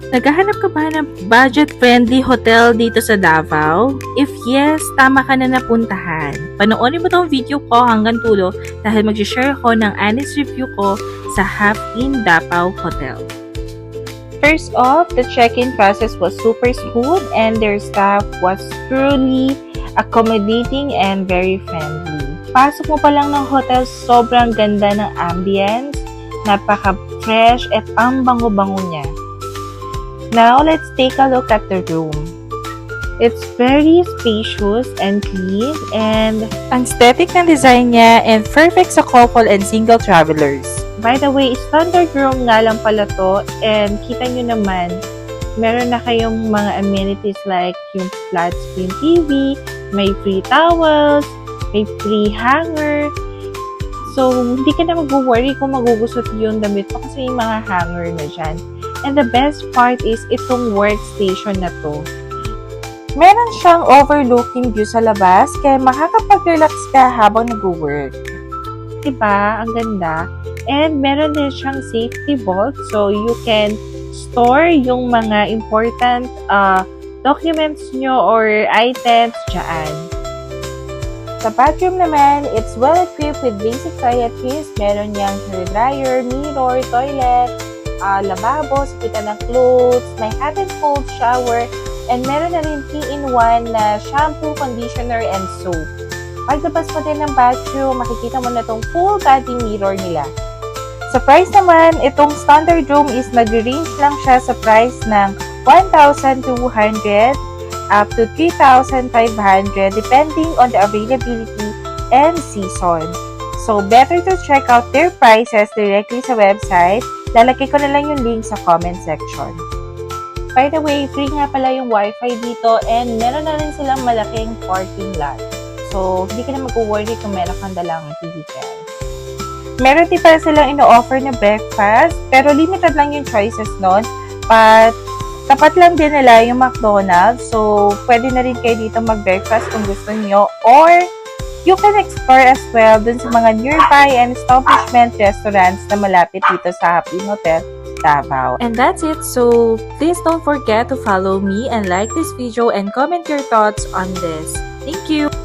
Naghahanap ka ba ng budget-friendly hotel dito sa Davao? If yes, tama ka na napuntahan. Panoorin mo tong video ko hanggang dulo dahil mag-share ako ng honest review ko sa Half in Davao Hotel. First off, the check-in process was super smooth and their staff was truly accommodating and very friendly. Pasok mo pa lang ng hotel, sobrang ganda ng ambience, napaka-fresh at ang bango-bango niya. Now, let's take a look at the room. It's very spacious and clean and ang aesthetic ng design niya and perfect sa couple and single travelers. By the way, standard room nga lang pala to and kita nyo naman, meron na kayong mga amenities like yung flat screen TV, may free towels, may free hanger. So, hindi ka na mag-worry kung magugusot yung damit mo kasi may mga hanger na dyan. And the best part is itong workstation na to. Meron siyang overlooking view sa labas kaya makakapag-relax ka habang nag-work. Diba? Ang ganda. And meron din siyang safety vault so you can store yung mga important documents nyo or items dyan. Sa bathroom naman, it's well equipped with basic toiletries. Meron niyang hair dryer, mirror, toilet, lababo, sapitan ng clothes, may hot and cold shower, and meron na rin 3-in-1 na shampoo, conditioner, and soap. Pagdabas mo din ng bathroom, makikita mo na itong full body mirror nila. Sa price naman, itong standard room is nag-range lang siya sa price ng 1,200 up to 3,500 depending on the availability and season. So, better to check out their prices directly sa website. Lalagay ko na lang yung link sa comment section. By the way, free nga pala yung wifi dito and meron na rin silang malaking parking lot. So, hindi ka na mag-worry kung meron kang dalang vehicle. Meron din pala silang ino-offer na breakfast, pero limited lang yung choices nun. But, tapat lang din nila yung McDonald's. So, pwede na rin kayo dito mag-breakfast kung gusto niyo. Or, you can explore as well dun sa mga nearby and establishment restaurants na malapit dito sa Half in Hotel Davao. And that's it. So, please don't forget to follow me and like this video and comment your thoughts on this. Thank you!